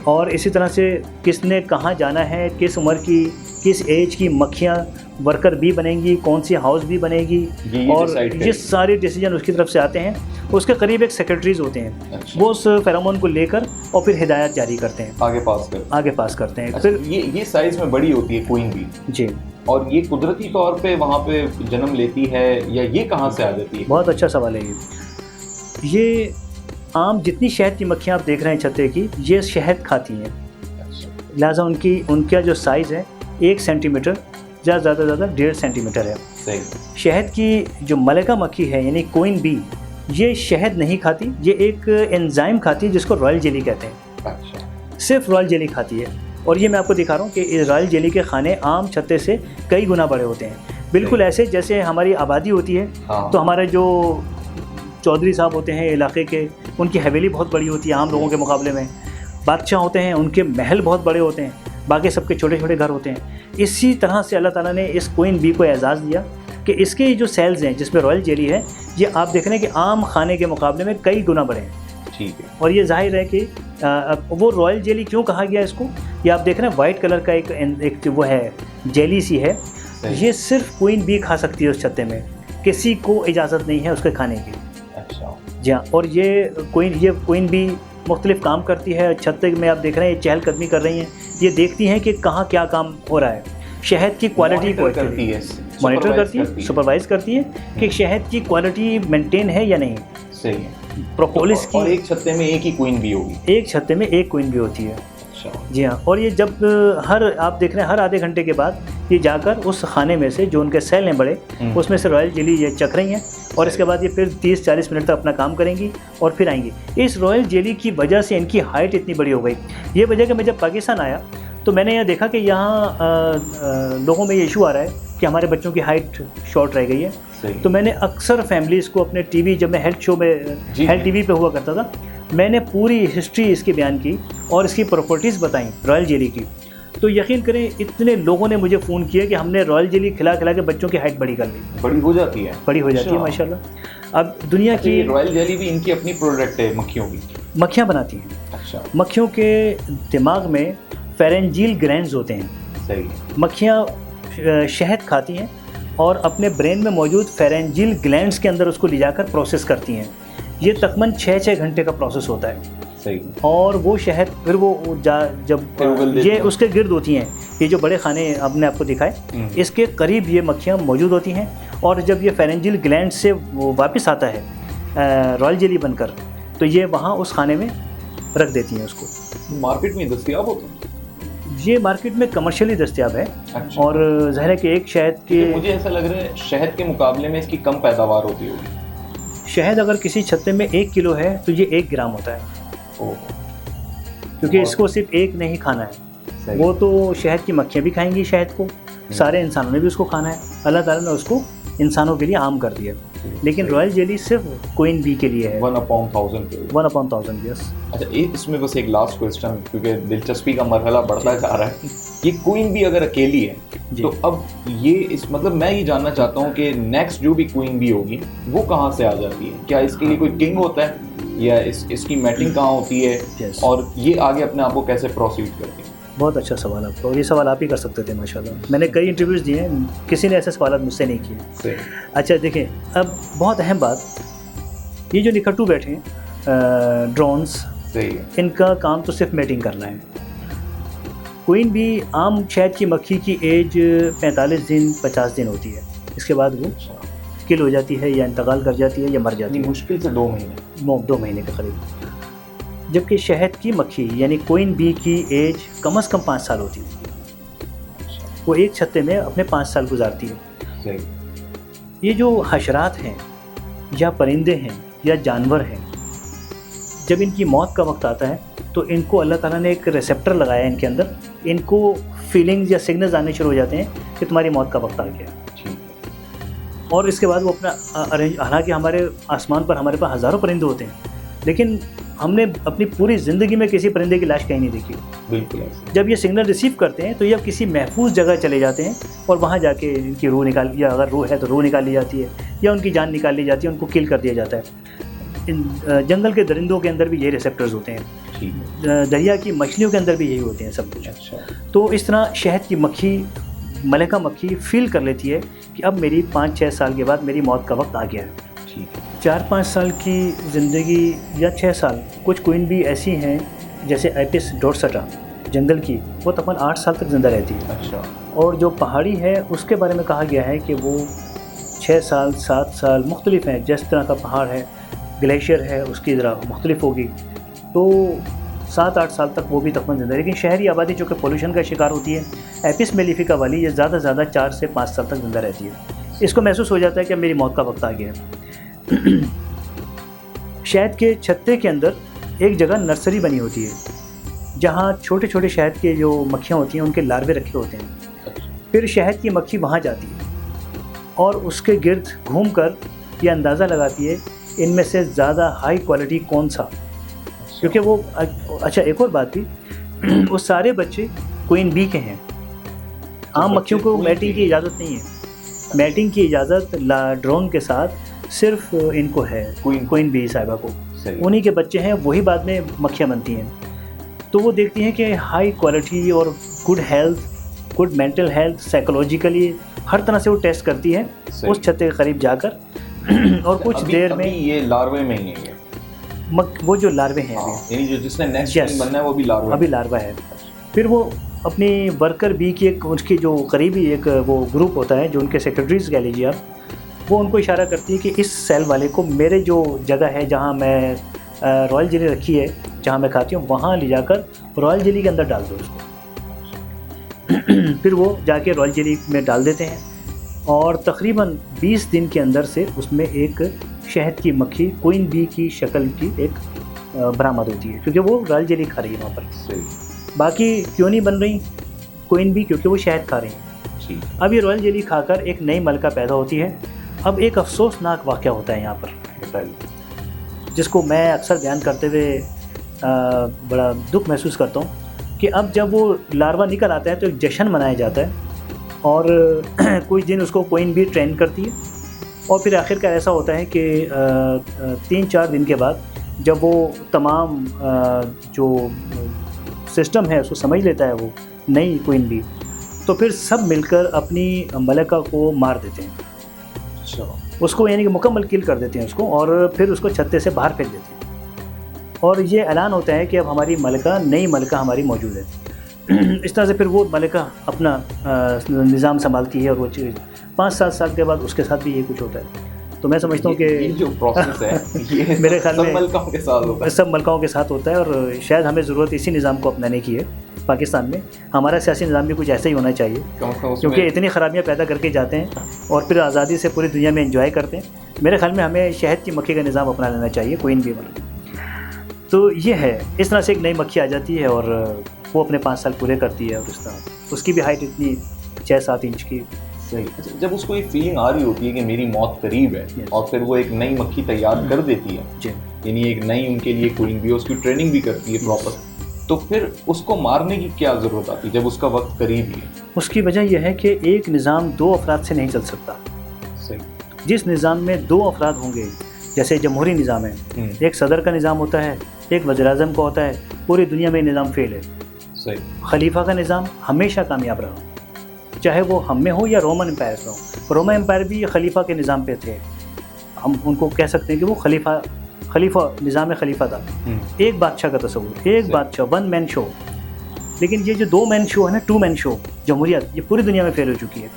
और इसी तरह से किसने कहाँ जाना है, किस उम्र की, किस एज की मक्खियाँ वर्कर भी बनेंगी, कौन सी हाउस भी बनेगी, और ये सारे डिसीजन उसकी तरफ से आते हैं। उसके करीब एक सेक्रेटरीज होते हैं। अच्छा। वो उस फेरोमोन को लेकर और फिर हिदायत जारी करते हैं, आगे पास करते हैं। अच्छा, फिर ये साइज़ में बड़ी होती है क्वीन बी जी, और ये कुदरती तौर पे वहाँ पे जन्म लेती है या ये कहाँ से आ जाती है? बहुत अच्छा सवाल है ये। आम जितनी शहद की मक्खियाँ आप देख रहे हैं छत्ते की, ये शहद खाती हैं। अच्छा। लिहाजा उनका जो साइज़ है 1 सेंटीमीटर, ज़्यादा 1.5 सेंटीमीटर है। सही। शहद की जो मलिका मक्खी है यानी क्वीन बी, ये शहद नहीं खाती, ये एक एंजाइम खाती है जिसको रॉयल जेली कहते हैं। अच्छा। सिर्फ रॉयल जेली खाती है। और ये मैं आपको दिखा रहा हूँ कि इस रॉयल जेली के खाने आम छत्ते से कई गुना बड़े होते हैं, बिल्कुल ऐसे जैसे हमारी आबादी होती है। हाँ। तो हमारे जो चौधरी साहब होते हैं इलाके के, उनकी हवेली बहुत बड़ी होती है आम लोगों के मुकाबले में। बादशाह होते हैं, उनके महल बहुत बड़े होते हैं, बाकी सबके छोटे छोटे घर होते हैं। इसी तरह से अल्लाह ताला ने इस क्वीन बी को एजाज़ दिया कि इसके जो सेल्स हैं जिसमें रॉयल जेली है, ये आप देख रहे हैं कि आम खाने के मुकाबले में कई गुना बड़े हैं। ठीक है। और ये जाहिर है कि वो रॉयल जेली क्यों कहा गया इसको, ये आप देख रहे हैं वाइट कलर का एक वो है जेली सी है, ये सिर्फ क्वीन बी खा सकती है उस छत्ते में, किसी को इजाज़त नहीं है उसके खाने की। अच्छा। जी हाँ। और ये क्वीन बी मुख्तलिफ काम करती है छत्ते में, आप देख रहे हैं ये चहलकदमी कर रही हैं, ये देखती हैं कि कहाँ क्या काम हो रहा है, शहद की क्वालिटी को मॉनिटर करती है, सुपरवाइज करती है कि शहद की क्वालिटी मेंटेन है या नहीं। सही है। प्रोपोलिस की, और एक छत्ते में एक ही क्वीन बी होगी। एक छत्ते में एक क्वीन बी होती है। अच्छा। जी हाँ। और ये जब आप देख रहे हैं हर आधे घंटे के बाद ये जाकर उस खाने में से जो उनके सेल हैं बड़े, उसमें से रॉयल जेली ये चख रही हैं, और इसके बाद ये फिर 30-40 मिनट तक अपना काम करेंगी और फिर आएंगी। इस रॉयल जेली की वजह से इनकी हाइट इतनी बड़ी हो गई। ये वजह कि मैं जब पाकिस्तान आया तो मैंने यहाँ देखा कि यहाँ लोगों में ये इशू आ रहा है कि हमारे बच्चों की हाइट शॉर्ट रह गई है। तो मैंने अक्सर फैमिलीज़ को अपने टीवी, जब मैं हेल्थ शो में हेल्थ टीवी पे हुआ करता था, मैंने पूरी हिस्ट्री इसकी बयान की और इसकी प्रॉपर्टीज़ बताई रॉयल जेली की। तो यकीन करें इतने लोगों ने मुझे फ़ोन किया कि हमने रॉयल जेली खिला खिला के बच्चों की हाइट बड़ी कर ली। बड़ी हो जाती है। बड़ी हो जाती है माशाल्लाह। अब दुनिया की रॉयल जेली भी इनकी अपनी प्रोडक्ट है, मक्खियों की। मक्खियाँ बनाती हैं। अच्छा। मक्खियों के दिमाग में फेरेंजियल ग्लैंड्स होते हैं। सही है। मक्खियाँ शहद खाती हैं और अपने ब्रेन में मौजूद फेरेंजियल ग्लैंड्स के अंदर उसको ले जाकर प्रोसेस करती हैं। ये तकरीबन 6 घंटे का प्रोसेस होता है। सही। और वो शहद फिर वो जब ये उसके गिर्द होती हैं, ये जो बड़े खाने आपने आपको दिखाए, इसके करीब ये मक्खियाँ मौजूद होती हैं। और जब ये फेरेंजियल ग्लैंड से वो वापस आता है रॉयल जेली बनकर, तो ये वहाँ उस खाने में रख देती हैं उसको। मार्केट में दस्तयाब होता है? ये मार्केट में कमर्शियली दस्तयाब है। अच्छा। और ज़ाहिर है कि एक शहद के, मुझे ऐसा लग रहा है शहद के मुकाबले में इसकी कम पैदावार होती होगी। शहद अगर किसी छत्ते में 1 किलो है तो ये 1 ग्राम होता है। क्योंकि इसको सिर्फ एक नहीं खाना है, वो तो शहद की मक्खियाँ भी खाएंगी शहद को, सारे इंसानों ने भी उसको खाना है। अल्लाह ताला ने उसको इंसानों के लिए आम कर दिया, लेकिन रॉयल जेली सिर्फ क्वीन बी के लिए है। 1/1000 यस। अच्छा, इसमें बस एक लास्ट क्वेश्चन, क्योंकि दिलचस्पी का मरहला बढ़ता जा रहा है। ये क्वीन बी अगर अकेली है तो अब ये मतलब मैं ये जानना चाहता हूँ कि नेक्स्ट जो भी क्वीन बी होगी वो कहाँ से आ जाती है? क्या इसके लिए कोई किंग होता है या इसकी मैटिंग कहाँ होती है? और ये आगे अपने आप को कैसे प्रोसीड करती है? बहुत अच्छा सवाल आपका, और ये सवाल आप ही कर सकते थे माशाल्लाह। मैंने कई इंटरव्यूज़ दिए हैं, किसी ने ऐसे सवाल मुझसे नहीं किए। अच्छा देखिए, अब बहुत अहम बात, ये जो निकट्टू बैठे हैं ड्रोन्स, इनका काम तो सिर्फ मेटिंग करना है। क्वीन बी आम शहद की मक्खी की एज 45 दिन 50 दिन होती है, इसके बाद वो किल हो जाती है या इंतकाल कर जाती है या मर जाती है। मुश्किल से 2 महीने 2 महीने के करीब। जबकि शहद की मक्खी यानी क्वीन बी की एज कम से कम 5 साल होती है। वो एक छत्ते में अपने 5 साल गुजारती है। ये जो हशरात हैं या परिंदे हैं या जानवर हैं, जब इनकी मौत का वक्त आता है तो इनको अल्लाह ताला ने एक रिसेप्टर लगाया है इनके अंदर, इनको फीलिंग्स या सिग्नल्स आने शुरू हो जाते हैं कि तुम्हारी मौत का वक्त आ गया। और इसके बाद वो अपना हालांकि हमारे आसमान पर हमारे पास हज़ारों परिंदे होते हैं, लेकिन हमने अपनी पूरी ज़िंदगी में किसी परिंदे की लाश कहीं नहीं देखी। बिल्कुल। जब ये सिग्नल रिसीव करते हैं तो ये अब किसी महफूज जगह चले जाते हैं और वहाँ जाके इनकी रूह निकाल, या अगर रूह है तो रूह निकाल ली जाती है या उनकी जान निकाल ली जाती है, उनको किल कर दिया जाता है। इन जंगल के दरिंदों के अंदर भी ये रिसेप्टर्स होते हैं, दरिया की मछलियों के अंदर भी यही होते हैं सब कुछ। अच्छा। तो इस तरह शहद की मक्खी, मलिका मक्खी फील कर लेती है कि अब मेरी 5-6 साल के बाद मेरी मौत का वक्त आ गया है। 4-5 साल की ज़िंदगी या 6 साल, कुछ क्वीन भी ऐसी हैं जैसे एपिस डोर्सटा जंगल की, वो तकरीबन 8 साल तक ज़िंदा रहती है। अच्छा। और जो पहाड़ी है उसके बारे में कहा गया है कि वो 6 साल 7 साल मुख्तलिफ हैं, जिस तरह का पहाड़ है, ग्लेशियर है, उसकी ज़रा मुख्तलिफ होगी, तो 7-8 साल तक वो भी तकरीबन ज़िंदा। लेकिन शहरी आबादी जो कि पोल्यूशन का शिकार होती है, एपिस मेलिफिका वाली, ये ज़्यादा से ज़्यादा 4 से 5 साल तक ज़िंदा रहती है। इसको महसूस हो जाता है कि मेरी मौत का वक्त आ गया है। शहद के छत्ते के अंदर एक जगह नर्सरी बनी होती है, जहाँ छोटे छोटे शहद के जो मक्खियाँ होती हैं उनके लार्वे रखे होते हैं। फिर शहद की मक्खी वहाँ जाती है और उसके गिर्द घूमकर ये अंदाज़ा लगाती है इनमें से ज़्यादा हाई क्वालिटी कौन सा, क्योंकि वो अच्छा एक और बात भी वो सारे बच्चे क्वीन बी के हैं। आम मक्खियों को मैटिंग की इजाज़त नहीं है। मैटिंग की इजाज़त ड्रोन के साथ सिर्फ इनको है, क्वीन बी साहिबा को। उन्हीं के बच्चे हैं, वही बाद में मक्खियाँ बनती हैं। तो वो देखती हैं कि हाई क्वालिटी और good health, good mental health, psychologically हर तरह से वो टेस्ट करती है उस छत्ते के करीब जाकर। और कुछ देर में ये लार्वे में ही है वो जो लार्वे हैं यानी जो जिसने नेक्स्ट बनना है वो भी लार्वा अभी लार्वा है। फिर वो अपनी वर्कर बी की एक उसकी जो करीबी एक वो ग्रुप होता है जो उनके सेक्रेटरीज कह लीजिए आप, वो उनको इशारा करती है कि इस सेल वाले को मेरे जो जगह है जहाँ मैं रॉयल जेली रखी है जहाँ मैं खाती हूँ वहाँ ले जाकर रॉयल जेली के अंदर डाल दो उसको। फिर वो जाके रॉयल जेली में डाल देते हैं और तकरीबन 20 दिन के अंदर से उसमें एक शहद की मक्खी क्वीन बी की शक्ल की एक बरामद होती है, क्योंकि वो रॉयल जेली खा रही है वहाँ पर। बाकी क्यों नहीं बन रही क्वीन बी? क्योंकि वो शहद खा रही हैं। अब ये रॉयल जेली खाकर एक नई मलका पैदा होती है। अब एक अफसोसनाक वाक़या होता है यहाँ पर, जिसको मैं अक्सर बयान करते हुए बड़ा दुख महसूस करता हूँ कि अब जब वो लार्वा निकल आता है तो एक जश्न मनाया जाता है और कुछ दिन उसको क्वीन बी ट्रेन करती है और फिर आखिरकार ऐसा होता है कि 3-4 दिन के बाद जब वो तमाम जो सिस्टम है उसको समझ लेता है वो नई क्वीन बी, तो फिर सब मिलकर अपनी मलका को मार देते हैं। अच्छा। उसको यानी कि मुकम्मल किल कर देते हैं उसको और फिर उसको छत्ते से बाहर फेंक देते हैं और ये ऐलान होता है कि अब हमारी मलका नई मलका हमारी मौजूद है। इस तरह से फिर वो मलिका अपना निज़ाम संभालती है और वो चीज़ 5-7 साल के बाद उसके साथ भी ये कुछ होता है। तो मैं समझता हूँ कि जो प्रोसेस है ये मेरे ख्याल में सब मलकाओं के साथ होता है। सब मलकाओं के साथ होता है और शायद हमें ज़रूरत इसी निज़ाम को अपनाने की है। पाकिस्तान में हमारा सियासी निज़ाम भी कुछ ऐसा ही होना चाहिए, क्योंकि इतनी ख़राबियाँ पैदा करके जाते हैं और फिर आज़ादी से पूरी दुनिया में एंजॉय करते हैं। मेरे ख्याल में हमें शहद की मक्खी का निज़ाम अपना लेना चाहिए, क्वीन बी वाला। तो ये है, इस तरह से एक नई मक्खी आ जाती है और वो अपने 5 साल पूरे करती है और इस तरह उसकी भी हाइट इतनी 6-7 इंच की। सही। जब उसको ये फीलिंग आ रही होती है कि मेरी मौत करीब है और फिर वो एक नई मक्खी तैयार कर देती है, यानी एक नई उनके लिए क्वीन बी, उसकी ट्रेनिंग भी करती है प्रॉपर, तो फिर उसको मारने की क्या ज़रूरत आती है जब उसका वक्त करीब ही है? उसकी वजह यह है कि एक निज़ाम 2 अफराद से नहीं चल सकता। सही। जिस निज़ाम में 2 अफराद होंगे, जैसे जमहूरी निज़ाम है, एक सदर का निज़ाम होता है, एक वज़ीर-ए-आज़म का होता है, पूरी दुनिया में निज़ाम फेल है। सही। खलीफा का निज़ाम हमेशा कामयाब रहा, चाहे वो हम में हो या रोमन एम्पायर में हो। रोमन एम्पायर भी खलीफा के निज़ाम पे थे, हम उनको कह सकते हैं कि वो खलीफा निज़ाम खलीफा था। एक बादशाह का तस्वुर, एक बादशाह, 1 मैन शो। लेकिन ये जो 2 मैन शो है ना, 2 मैन शो जमहूरियत, ये पूरी दुनिया में फेल हो चुकी है।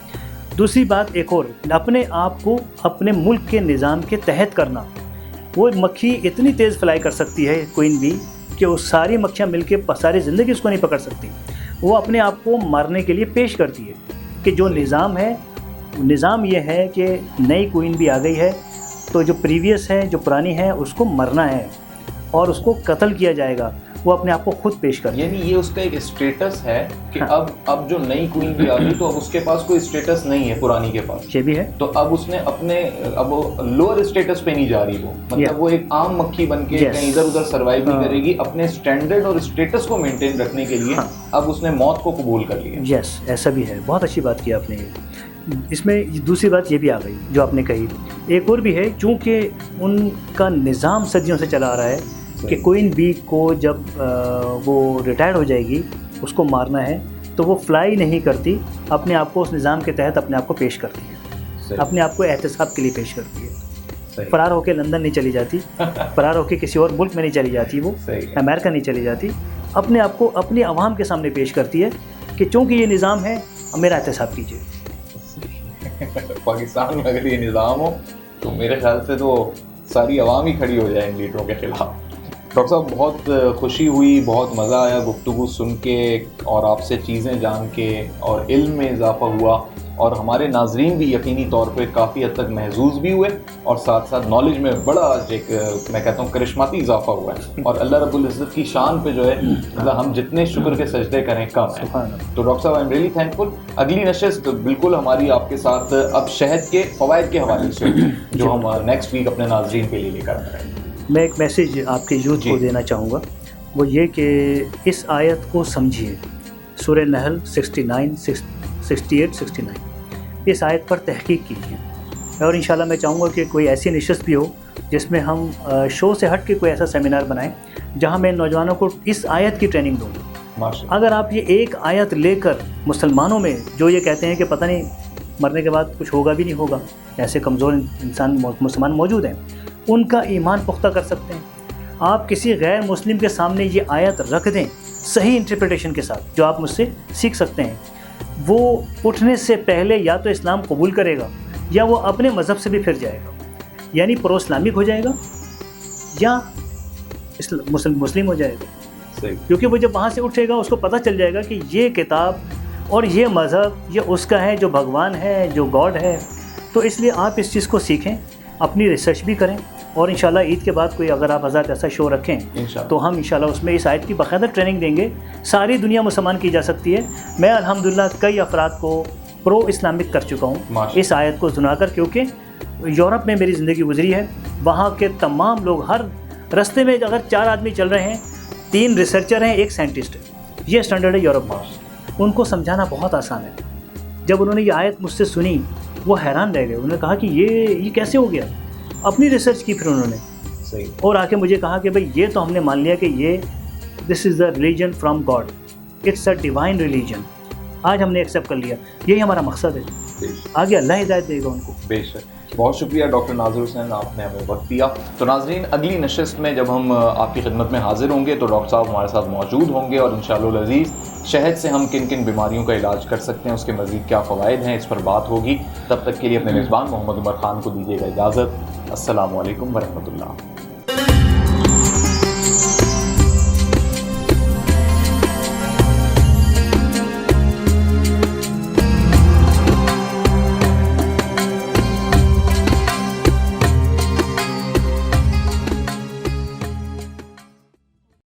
दूसरी बात एक और, अपने आप को अपने मुल्क के निज़ाम के तहत करना। वो मक्खी इतनी तेज़ फ्लाई कर सकती है क्वीन बी कि वो सारी मक्खियाँ मिल के सारी ज़िंदगी उसको नहीं पकड़ सकती। वो अपने आप को मारने के लिए पेश करती है कि जो निज़ाम है, निज़ाम ये है कि नई क्वीन बी आ गई है तो जो प्रीवियस है, जो पुरानी है, उसको मरना है और उसको कत्ल किया जाएगा। वो अपने आप को खुद पेश कर, यानी ये उसका एक स्टेटस है कि हाँ। अब जो नई क्वीन भी आ गई तो अब उसके पास कोई स्टेटस नहीं है पुरानी के पास, ये भी है। तो अब उसने अपने अब लोअर स्टेटस पे नहीं जा रही वो, मतलब वो एक आम मक्खी बन के कहीं इधर उधर सर्वाइव नहीं करेगी, अपने स्टैंडर्ड और स्टेटस को मेंटेन रखने के लिए अब उसने मौत को कबूल कर लिया। यस, ऐसा भी है। बहुत अच्छी बात की आपने। इसमें दूसरी बात ये भी आ गई जो आपने कही, एक और भी है, चूँकि उनका निज़ाम सदियों से चला आ रहा है कि क्वीन बी को जब वो रिटायर्ड हो जाएगी उसको मारना है, तो वो फ्लाई नहीं करती, अपने आप को उस निज़ाम के तहत अपने आप को पेश करती है, अपने आप को एहतसाब के लिए पेश करती है। फरार होकर लंदन नहीं चली जाती, फरार होकर किसी और मुल्क में नहीं चली जाती, वो अमेरिका नहीं चली जाती, अपने आप को अपनी आवाम के सामने पेश करती है कि चूँकि ये निज़ाम है, मेरा एहतसाब कीजिए। पाकिस्तान में अगर ये निज़ाम हो तो मेरे ख्याल से तो सारी आवाम ही खड़ी हो जाए इन लीडरों के खिलाफ। डॉक्टर साहब, बहुत खुशी हुई, बहुत मज़ा आया गुफ्तगू सुन के और आपसे चीज़ें जान के, और इल्म में इजाफ़ा हुआ और हमारे नाजरीन भी यकीनी तौर पे काफ़ी हद तक महजूज भी हुए और साथ साथ नॉलेज में बड़ा एक मैं कहता हूँ करिश्माती इजाफा हुआ है। और अल्लाह रब्बुल इज़्ज़त की शान पे जो है मतलब हम जितने शुक्र के सजदे करें कम है। तो डॉक्टर साहब आई एम रियली थैंकफुल। अगली नशिस्त बिल्कुल हमारी आपके साथ अब शहद के फ़वाइद के हवाले से जो हम नेक्स्ट वीक अपने नाजरीन के लिए लेकर आ रहे हैं। मैं एक मैसेज आपके यूथ को देना चाहूँगा, वो ये कि इस आयत को समझिए, सूरह नहल 69, 68, 69, इस आयत पर तहकीक कीजिए। और इंशाल्लाह मैं चाहूँगा कि कोई ऐसी नशिस्त भी हो जिसमें हम शो से हट के कोई ऐसा सेमिनार बनाएं जहाँ मैं नौजवानों को इस आयत की ट्रेनिंग दूँ। अगर आप ये एक आयत लेकर मुसलमानों में जो ये कहते हैं कि पता नहीं मरने के बाद कुछ होगा भी नहीं होगा, ऐसे कमज़ोर इंसान मुसलमान मौजूद हैं, उनका ईमान पुख्ता कर सकते हैं। आप किसी गैर मुस्लिम के सामने ये आयत रख दें सही इंटरप्रिटेशन के साथ, जो आप मुझसे सीख सकते हैं, वो उठने से पहले या तो इस्लाम कबूल करेगा या वो अपने मज़हब से भी फिर जाएगा, यानी प्रो इस्लामिक हो जाएगा या मुस्लिम हो जाएगा। क्योंकि वो जब वहाँ से उठेगा उसको पता चल जाएगा कि ये किताब और ये मज़हब ये उसका है, जो भगवान है, जो गॉड है। तो इसलिए आप इस चीज़ को सीखें, अपनी रिसर्च भी करें और इंशाल्लाह ईद के बाद कोई अगर आप हज़रत ऐसा शो रखें तो हम इंशाल्लाह उसमें इस आयत की बाकायदा ट्रेनिंग देंगे। सारी दुनिया मुसलमान की जा सकती है। मैं अल्हम्दुलिल्लाह कई अफराद को प्रो इस्लामिक कर चुका हूँ इस आयत को सुनाकर, क्योंकि यूरोप में मेरी ज़िंदगी गुजरी है। वहाँ के तमाम लोग, हर रास्ते में अगर 4 आदमी चल रहे हैं, 3 रिसर्चर हैं, 1 साइंटिस्ट है, ये स्टैंडर्ड है यूरोप में। उनको समझाना बहुत आसान है। जब उन्होंने ये आयत मुझसे सुनी वो हैरान रह गए। उन्होंने कहा कि ये कैसे हो गया। अपनी रिसर्च की फिर उन्होंने सही और आके मुझे कहा कि भाई ये तो हमने मान लिया कि ये this is the religion from God, it's a divine religion. आज हमने एक्सेप्ट कर लिया, यही हमारा मकसद है। आगे अल्लाह हिदायत देगा उनको। बेशक। बहुत शुक्रिया डॉक्टर नाज़िर हुसैन, आपने हमें वक्त दिया। तो नाज़रीन, अगली नशिस्त में जब हम आपकी खिदमत में हाजिर होंगे तो डॉक्टर साहब हमारे साथ मौजूद होंगे और इंशाअल्लाह अज़ीज़ शहद से हम किन किन बीमारियों का इलाज कर सकते हैं, उसके मज़ीद क्या फ़वाइद हैं, इस पर बात होगी। तब तक के लिए अपने मेज़बान मोहम्मद उमर ख़ान को दीजिएगा इजाज़त। अस्सलामु अलैकुम वरहमतुल्लाह।